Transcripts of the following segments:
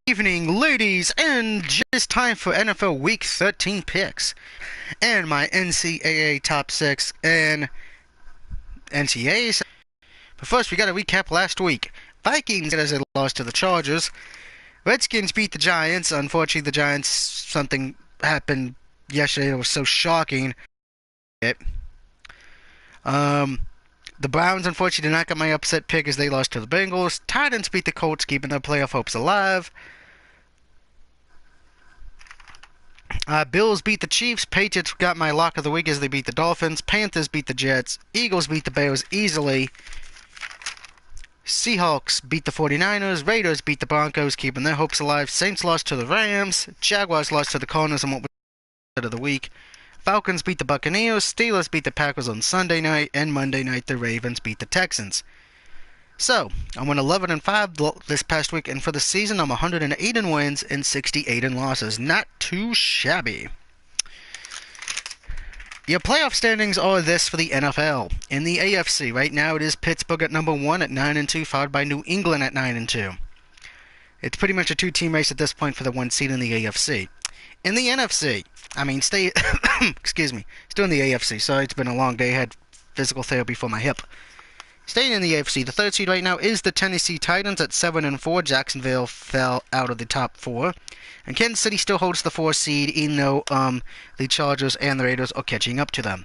Evening, ladies, and it's time for NFL Week 13 picks and my NCAA top six and NCAAs. But first, we got to recap last week. Vikings as they lost to the Chargers. Redskins beat the Giants. Unfortunately, the Giants, something happened yesterday that was so shocking. Um, the Browns, unfortunately, did not get my upset pick as they lost to the Bengals. Titans beat the Colts, keeping their playoff hopes alive. Bills beat the Chiefs. Patriots got my lock of the week as they beat the Dolphins. Panthers beat the Jets. Eagles beat the Bears easily. Seahawks beat the 49ers. Raiders beat the Broncos, keeping their hopes alive. Saints lost to the Rams. Jaguars lost to the Cardinals in what was of the week. Falcons beat the Buccaneers. Steelers beat the Packers on Sunday night. And Monday night, the Ravens beat the Texans. So, I went 11-5 this past week, and for the season, I'm 108 in wins and 68 in losses. Not too shabby. Your playoff standings are this for the NFL. In the AFC, right now it is Pittsburgh at number 1 at 9-2, followed by New England at 9-2. It's pretty much a two-team race at this point for the one seed in the AFC. In the NFC, excuse me, still in the AFC. Sorry, it's been a long day. I had physical therapy for my hip. Staying in the AFC, the third seed right now is the Tennessee Titans at 7-4. Jacksonville fell out of the top four. And Kansas City still holds the 4 seed, even though the Chargers and the Raiders are catching up to them.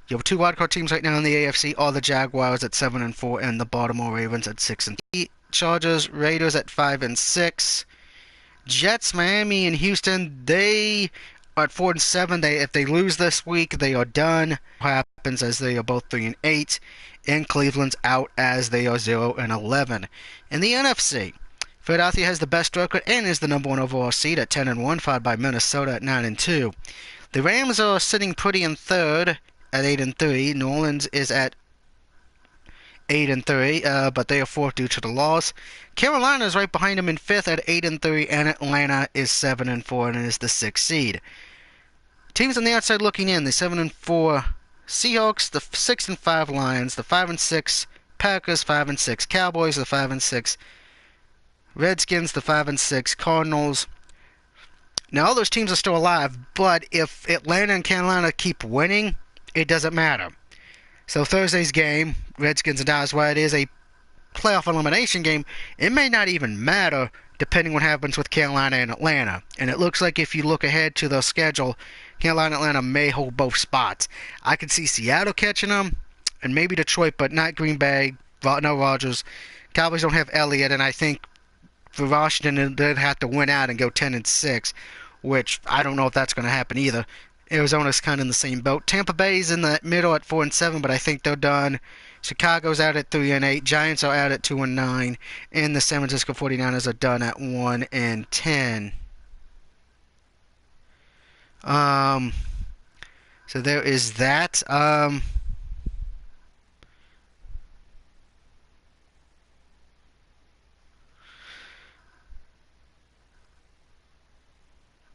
Your two wildcard teams right now in the AFC are the Jaguars at 7-4 and the Baltimore Ravens at 6-3. Chargers, Raiders at 5-6. Jets, Miami, and Houston, they are at 4-7. If they lose this week, they are done. What happens as they are both 3-8, and Cleveland's out as they are 0-11. In the NFC, Philadelphia has the best record and is the number 1 overall seed at 10-1, followed by Minnesota at 9-2. The Rams are sitting pretty in third at 8-3. New Orleans is at 8-3, but they are fourth due to the loss. Carolina is right behind them in fifth at 8-3, and Atlanta is 7-4 and is the 6th seed. Teams on the outside looking in: the 7-4 Seahawks, the 6-5 Lions, the 5-6 Packers, 5-6 Cowboys, the 5-6 Redskins, the 5-6 Cardinals. Now all those teams are still alive, but if Atlanta and Carolina keep winning, it doesn't matter. So Thursday's game, Redskins and Dallas, while it is a playoff elimination game, it may not even matter depending what happens with Carolina and Atlanta. And it looks like if you look ahead to the schedule, Carolina and Atlanta may hold both spots. I could see Seattle catching them, and maybe Detroit, but not Green Bay. No Rodgers. Cowboys don't have Elliott, and I think for Washington, they'd have to win out and go 10-6, which I don't know if that's going to happen either. Arizona's kind of in the same boat. Tampa Bay's in the middle at 4-7, but I think they're done. Chicago's out at 3-8. Giants are out at 2-9, and the San Francisco 49ers are done at 1-10. So there is that.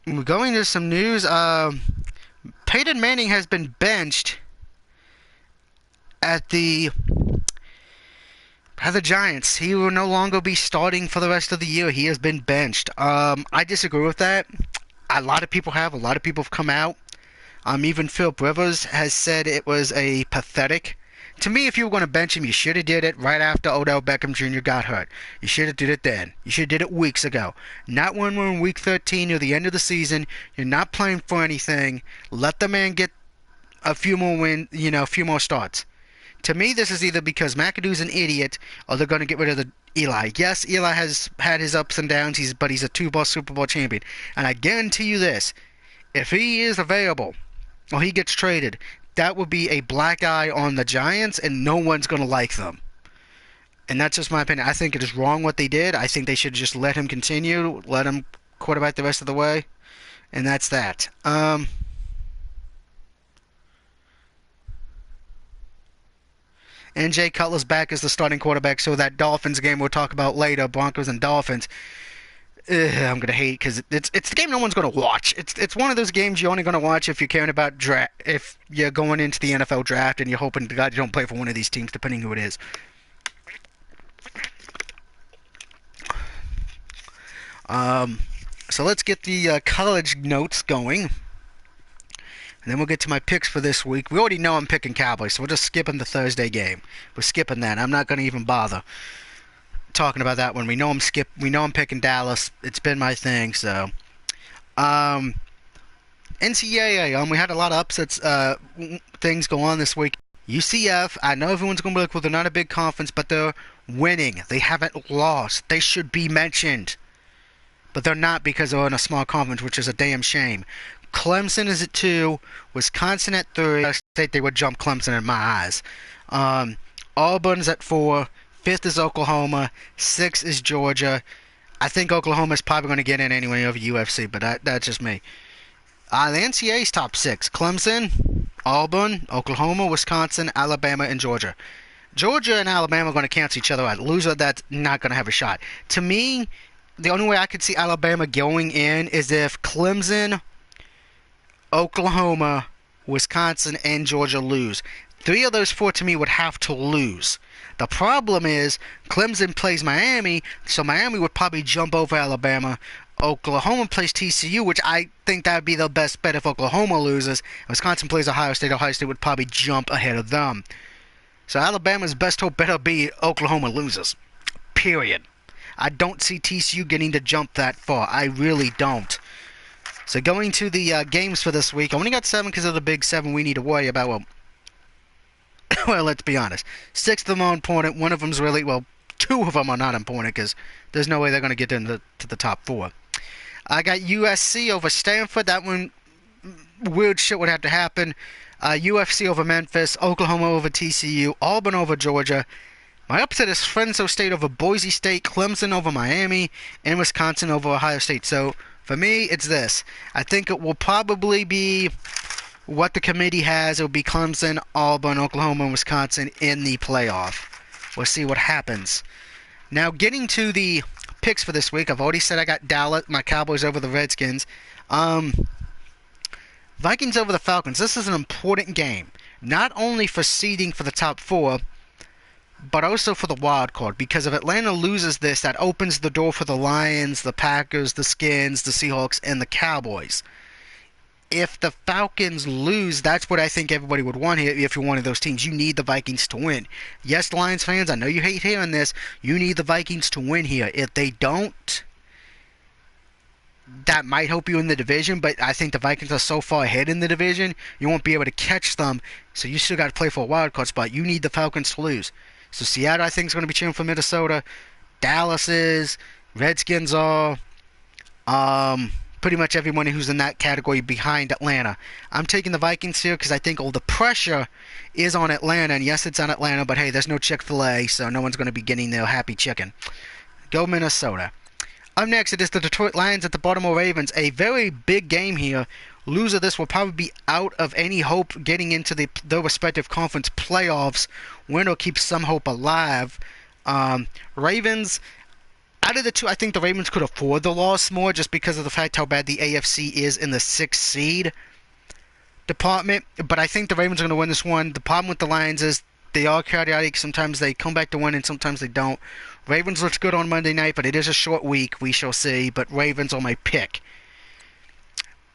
We're going to some news. Peyton Manning has been benched at the Giants. He will no longer be starting for the rest of the year. He has been benched. I disagree with that. A lot of people have. A lot of people have come out. Even Philip Rivers has said it was a pathetic. To me, if you were going to bench him, you should have did it right after Odell Beckham Jr. got hurt. You should have did it then. You should have did it weeks ago. Not when we're in Week 13 or the end of the season. You're not playing for anything. Let the man get a few more a few more starts. To me, this is either because McAdoo's an idiot or they're going to get rid of the Eli. Yes, Eli has had his ups and downs, but he's a 2-ball Super Bowl champion. And I guarantee you this, if he is available or he gets traded, that would be a black eye on the Giants, and no one's going to like them. And that's just my opinion. I think it is wrong what they did. I think they should just let him continue, let him quarterback the rest of the way, and that's that. And Jay Cutler's back as the starting quarterback, so that Dolphins game we'll talk about later, Broncos and Dolphins, I'm gonna hate because it's the game no one's gonna watch. It's one of those games you're only gonna watch if you're caring about draft. If you're going into the NFL draft and you're hoping to God you don't play for one of these teams, depending who it is. So let's get the college notes going, and then we'll get to my picks for this week. We already know I'm picking Cowboys, so we're just skipping the Thursday game. We're skipping that. I'm not going to even bother talking about that one. We know I'm picking Dallas. It's been my thing. So, NCAA. We had a lot of upsets. Things go on this week. UCF. I know everyone's going to be like, well, they're not a big conference, but they're winning. They haven't lost. They should be mentioned. But they're not because they're in a small conference, which is a damn shame. Clemson is at 2, Wisconsin at 3. I think they would jump Clemson in my eyes. Auburn's at 4, 5th is Oklahoma, 6th is Georgia. I think Oklahoma's probably going to get in anyway over UFC, but that's just me. The NCAA's top 6: Clemson, Auburn, Oklahoma, Wisconsin, Alabama, and Georgia. Georgia and Alabama are going to cancel each other out. Loser, that's not going to have a shot. To me, the only way I could see Alabama going in is if Clemson, Oklahoma, Wisconsin, and Georgia lose. 3 of those 4 to me would have to lose. The problem is Clemson plays Miami, so Miami would probably jump over Alabama. Oklahoma plays TCU, which I think that would be the best bet if Oklahoma loses. Wisconsin plays Ohio State. Ohio State would probably jump ahead of them. So Alabama's best hope better be Oklahoma loses. Period. I don't see TCU getting to jump that far. I really don't. So going to the games for this week, I only got 7 because of the big 7 we need to worry about. Well, let's be honest. 6 of them are important. One of them's really, 2 of them are not important because there's no way they're going to get into the top 4. I got USC over Stanford. That one, weird shit would have to happen. UFC over Memphis. Oklahoma over TCU. Auburn over Georgia. My upset is Fresno State over Boise State, Clemson over Miami, and Wisconsin over Ohio State. So, for me, it's this. I think it will probably be what the committee has. It will be Clemson, Auburn, Oklahoma, and Wisconsin in the playoff. We'll see what happens. Now, getting to the picks for this week, I've already said I got Dallas, my Cowboys over the Redskins. Vikings over the Falcons. This is an important game. Not only for seeding for the top 4, but also for the wild card, because if Atlanta loses this, that opens the door for the Lions, the Packers, the Skins, the Seahawks, and the Cowboys. If the Falcons lose, that's what I think everybody would want here if you're one of those teams. You need the Vikings to win. Yes, Lions fans, I know you hate hearing this. You need the Vikings to win here. If they don't, that might help you in the division, but I think the Vikings are so far ahead in the division, you won't be able to catch them, so you still got to play for a wild card spot. You need the Falcons to lose. So Seattle, I think, is going to be cheering for Minnesota. Dallas is. Redskins are. Pretty much everyone who's in that category behind Atlanta. I'm taking the Vikings here because I think all the pressure is on Atlanta. And yes, it's on Atlanta, but hey, there's no Chick-fil-A, so no one's going to be getting their happy chicken. Go Minnesota. Up next, it is the Detroit Lions at the Baltimore Ravens. A very big game here. Loser this will probably be out of any hope getting into their respective conference playoffs. Winner will keep some hope alive. Ravens, out of the 2, I think the Ravens could afford the loss more just because of the fact how bad the AFC is in the 6th seed department. But I think the Ravens are going to win this one. The problem with the Lions is they are chaotic. Sometimes they come back to win and sometimes they don't. Ravens looks good on Monday night, but it is a short week. We shall see. But Ravens are my pick.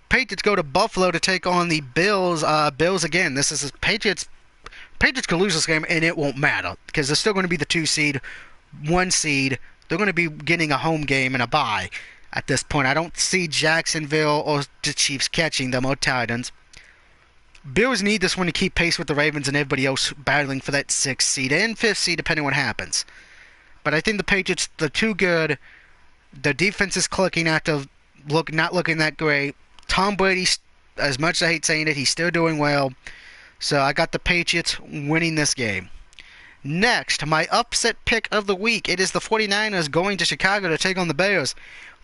Patriots go to Buffalo to take on the Bills. Bills again. This is Patriots. Patriots can lose this game and it won't matter because they're still going to be the 2 seed, 1 seed. They're going to be getting a home game and a bye at this point. I don't see Jacksonville or the Chiefs catching them or Titans. Bills need this one to keep pace with the Ravens and everybody else battling for that 6th seed and 5th seed depending on what happens. But I think the Patriots, they're too good. Their defense is clicking after not looking that great. Tom Brady, as much as I hate saying it, he's still doing well. So I got the Patriots winning this game. Next, my upset pick of the week. It is the 49ers going to Chicago to take on the Bears.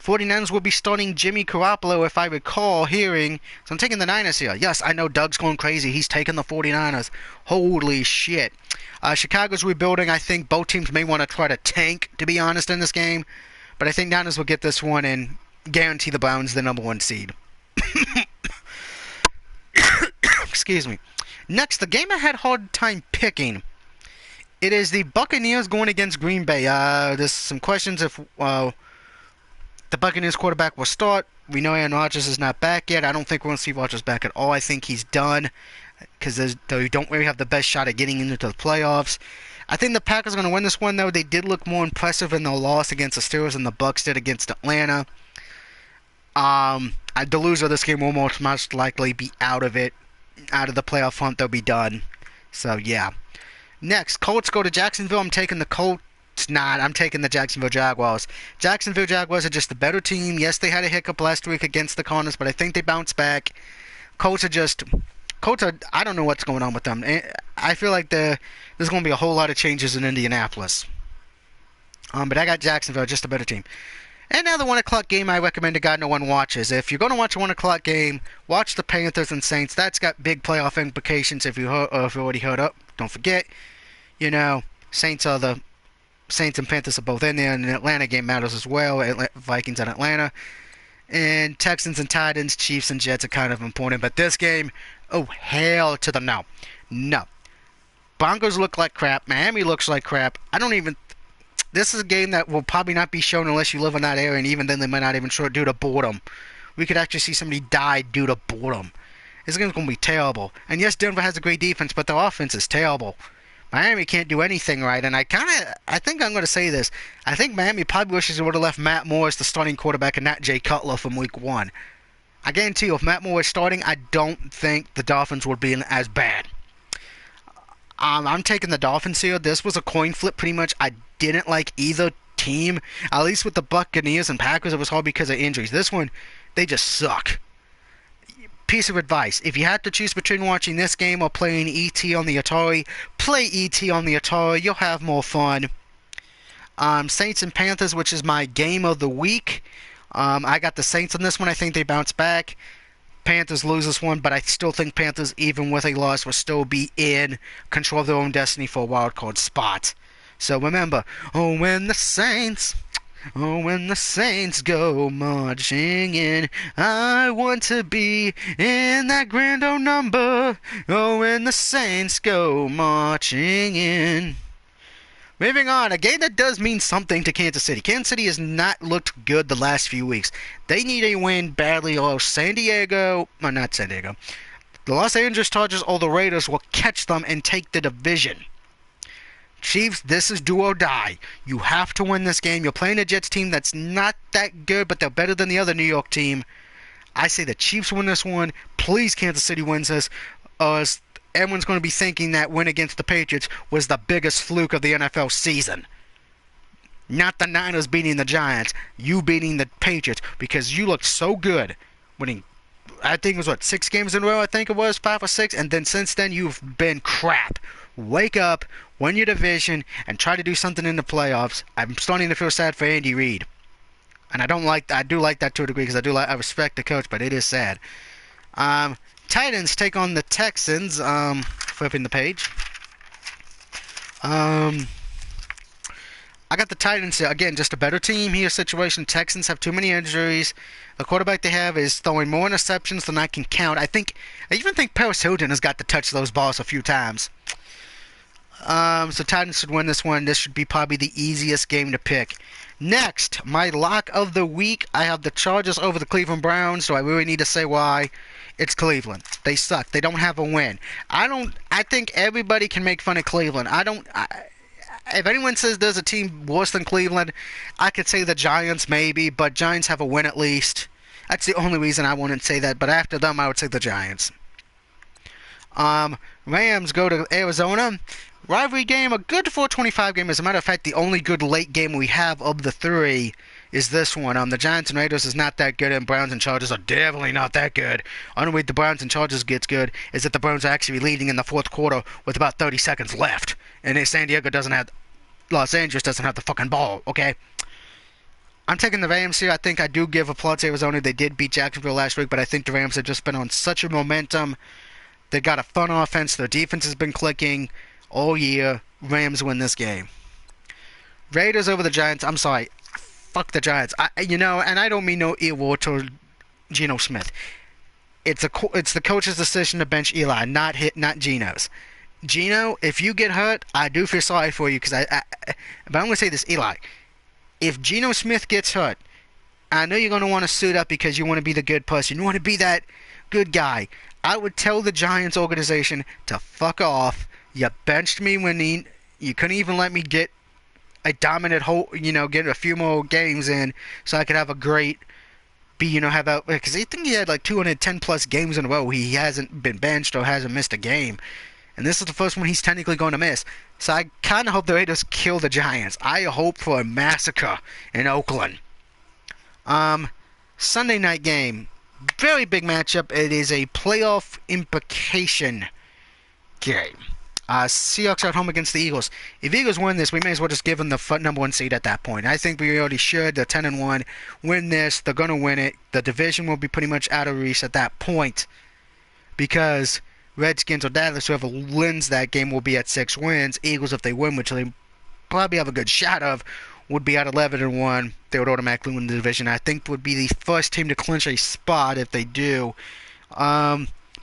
49ers will be starting Jimmy Garoppolo, if I recall hearing. So I'm taking the Niners here. Yes, I know Doug's going crazy. He's taking the 49ers. Holy shit. Chicago's rebuilding. I think both teams may want to try to tank, to be honest, in this game. But I think Niners will get this one and guarantee the Browns the number 1 seed. Excuse me. Next, the game I had a hard time picking. It is the Buccaneers going against Green Bay. There's some questions if the the Buccaneers quarterback will start. We know Aaron Rodgers is not back yet. I don't think we're going to see Rodgers back at all. I think he's done because they don't really have the best shot at getting into the playoffs. I think the Packers are going to win this one, though. They did look more impressive in the loss against the Steelers than the Bucs did against Atlanta. The loser of this game will most likely be out of the playoff hunt. They'll be done. So, yeah. Next, Colts go to Jacksonville. I'm taking the Colts. I'm taking the Jacksonville Jaguars. Jacksonville Jaguars are just a better team. Yes, they had a hiccup last week against the Cardinals, but I think they bounced back. Colts are, I don't know what's going on with them. I feel like there's going to be a whole lot of changes in Indianapolis. But I got Jacksonville, just a better team. And now the 1 o'clock game I recommend to God no one watches. If you're going to watch a 1 o'clock game, watch the Panthers and Saints. That's got big playoff implications if you already heard up. Don't forget, Saints and Panthers are both in there, and the Atlanta game matters as well. Vikings and Atlanta. And Texans and Titans, Chiefs and Jets are kind of important. But this game, oh, hell to the no. No. Broncos look like crap. Miami looks like crap. This is a game that will probably not be shown unless you live in that area, and even then they might not even show it due to boredom. We could actually see somebody die due to boredom. This game's going to be terrible. And yes, Denver has a great defense, but their offense is terrible. Miami can't do anything right, and I think I'm going to say this. I think Miami probably wishes they would have left Matt Moore as the starting quarterback and not Jay Cutler from week 1. I guarantee you, if Matt Moore is starting, I don't think the Dolphins would be as bad. I'm taking the Dolphins here. This was a coin flip pretty much. I didn't like either team. At least with the Buccaneers and Packers, it was hard because of injuries. This one, they just suck. Piece of advice. If you had to choose between watching this game or playing E.T. on the Atari, play E.T. on the Atari. You'll have more fun. Saints and Panthers, which is my game of the week. I got the Saints on this one. I think they bounce back. Panthers lose this one, but I still think Panthers, even with a loss, will still be in control of their own destiny for a wild card spot. So remember, when the Saints go marching in, I want to be in that grand old number. Oh, when the Saints go marching in. Moving on, a game that does mean something to Kansas City. Kansas City has not looked good the last few weeks. They need a win badly, or the Los Angeles Chargers or the Raiders will catch them and take the division. Chiefs, this is do or die. You have to win this game. You're playing a Jets team that's not that good, but they're better than the other New York team. I say the Chiefs win this one. Please, Kansas City wins this. Everyone's going to be thinking that win against the Patriots was the biggest fluke of the NFL season. Not the Niners beating the Giants. You beating the Patriots because you looked so good winning. I think it was 6 games in a row, 5 or 6, and then since then you've been crap. Wake up, win your division, and try to do something in the playoffs. I'm starting to feel sad for Andy Reid. And I do like that to a degree because I respect the coach, but it is sad. Titans take on the Texans. Flipping the page. I got the Titans, again, just a better team here situation. Texans have too many injuries. The quarterback they have is throwing more interceptions than I can count. I even think Paris Hilton has got to touch those balls a few times. So Titans should win this one. This should be probably the easiest game to pick. Next, my lock of the week. I have the Chargers over the Cleveland Browns. Do I really need to say why? It's Cleveland. They suck. They don't have a win. I think everybody can make fun of Cleveland. If anyone says there's a team worse than Cleveland, I could say the Giants maybe, but Giants have a win at least. That's the only reason I wouldn't say that, but after them I would say the Giants. Rams go to Arizona. Rivalry game, a good 425 game. As a matter of fact, the only good late game we have of the 3 is this one. The Giants and Raiders is not that good, and Browns and Chargers are definitely not that good. Only way the Browns and Chargers gets good is that the Browns are actually leading in the 4th quarter with about 30 seconds left. And Los Angeles doesn't have the fucking ball, okay? I'm taking the Rams here. I think I do give applause to Arizona. They did beat Jacksonville last week, but I think the Rams have just been on such a momentum. They got a fun offense. Their defense has been clicking all year. Rams win this game. Raiders over the Giants. I'm sorry. Fuck the Giants. And I don't mean no ill will toward Geno Smith. It's the coach's decision to bench Eli, not Geno's. Geno, if you get hurt, I do feel sorry for you because but I'm going to say this, Eli. If Geno Smith gets hurt, I know you're going to want to suit up because you want to be the good person. You want to be that good guy. I would tell the Giants organization to fuck off. You benched me when you couldn't even let me get a dominant get a few more games in so I could have a great have out, because I think he had like 210 plus games in a row. He hasn't been benched or hasn't missed a game. And this is the first one he's technically going to miss. So I kind of hope the Raiders kill the Giants. I hope for a massacre in Oakland. Sunday night game. Very big matchup. It is a playoff implication game. Seahawks at home against the Eagles. If Eagles win this, we may as well just give them the number one seed at that point. I think we already should. They're 10-1. Win this, they're going to win it. The division will be pretty much out of reach at that point because Redskins or Dallas, whoever wins that game, will be at 6 wins. Eagles, if they win, which they probably have a good shot of, would be at 11-1. They would automatically win the division. I think would be the first team to clinch a spot if they do.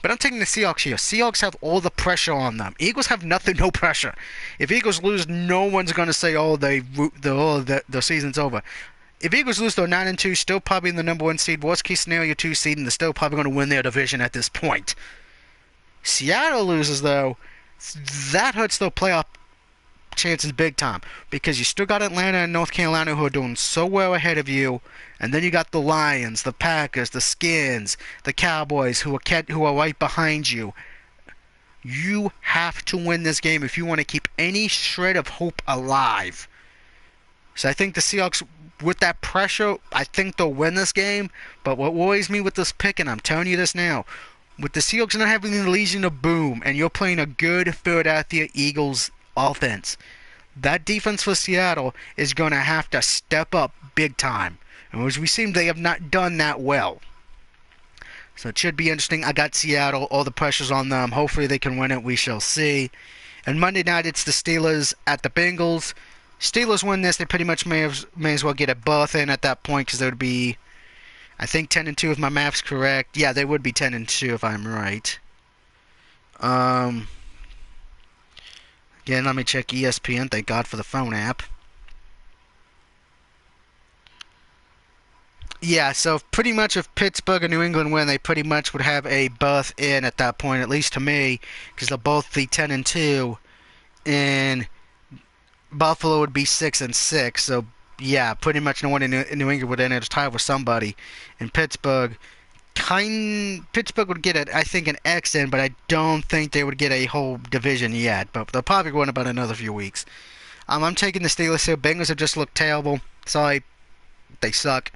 But I'm taking the Seahawks here. Seahawks have all the pressure on them. Eagles have nothing, no pressure. If Eagles lose, no one's going to say, the season's over. If Eagles lose, they're 9-2, still probably in the number one seed. Worst case scenario, 2 seed, and they're still probably going to win their division at this point. Seattle loses, though. That hurts their playoff chances big time because you still got Atlanta and North Carolina who are doing so well ahead of you, and then you got the Lions, the Packers, the Skins, the Cowboys who are right behind you. You have to win this game if you want to keep any shred of hope alive. So I think the Seahawks, with that pressure, I think they'll win this game. But what worries me with this pick, and I'm telling you this now, with the Seahawks not having the Legion of Boom, and you're playing a good Philadelphia Eagles offense, that defense for Seattle is going to have to step up big time. And as we seem, they have not done that well. So it should be interesting. I got Seattle. All the pressure's on them. Hopefully they can win it. We shall see. And Monday night, it's the Steelers at the Bengals. Steelers win this. They pretty much may as well get a berth in at that point because they would be, I think, 10-2 if my math's correct. Yeah, they would be 10-2 if I'm right. Again, let me check ESPN. Thank God for the phone app. Yeah, so pretty much if Pittsburgh and New England win, they pretty much would have a berth in at that point, at least to me, because they'll both be 10-2, and Buffalo would be 6-6. So yeah, pretty much no one in New England would enter tie with somebody. In Pittsburgh, Pittsburgh would get I think an X in, but I don't think they would get a whole division yet. But they'll probably go in about another few weeks. I'm taking the Steelers here. Bengals have just looked terrible. Sorry, they suck.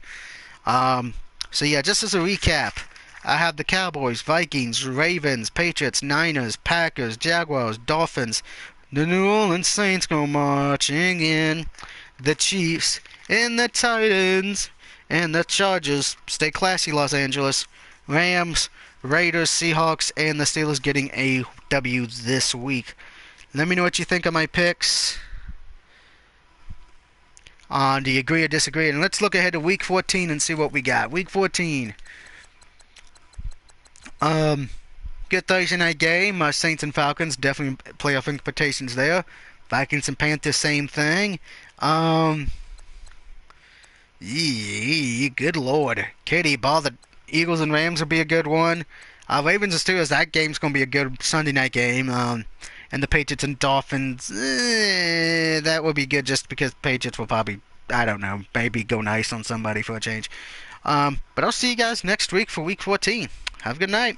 So yeah, just as a recap, I have the Cowboys, Vikings, Ravens, Patriots, Niners, Packers, Jaguars, Dolphins, the New Orleans Saints go marching in, the Chiefs, and the Titans, and the Chargers. Stay classy, Los Angeles. Rams, Raiders, Seahawks, and the Steelers getting a W this week. Let me know what you think of my picks. Do you agree or disagree? And let's look ahead to Week 14 and see what we got. Week 14. Good Thursday night game. Saints and Falcons, definitely playoff implications there. Vikings and Panthers, same thing. Good Lord. Katie Ball, the Eagles and Rams will be a good one. Ravens and Steelers, that game's going to be a good Sunday night game. And the Patriots and Dolphins, that would be good just because the Patriots will probably, I don't know, maybe go nice on somebody for a change. But I'll see you guys next week for Week 14. Have a good night.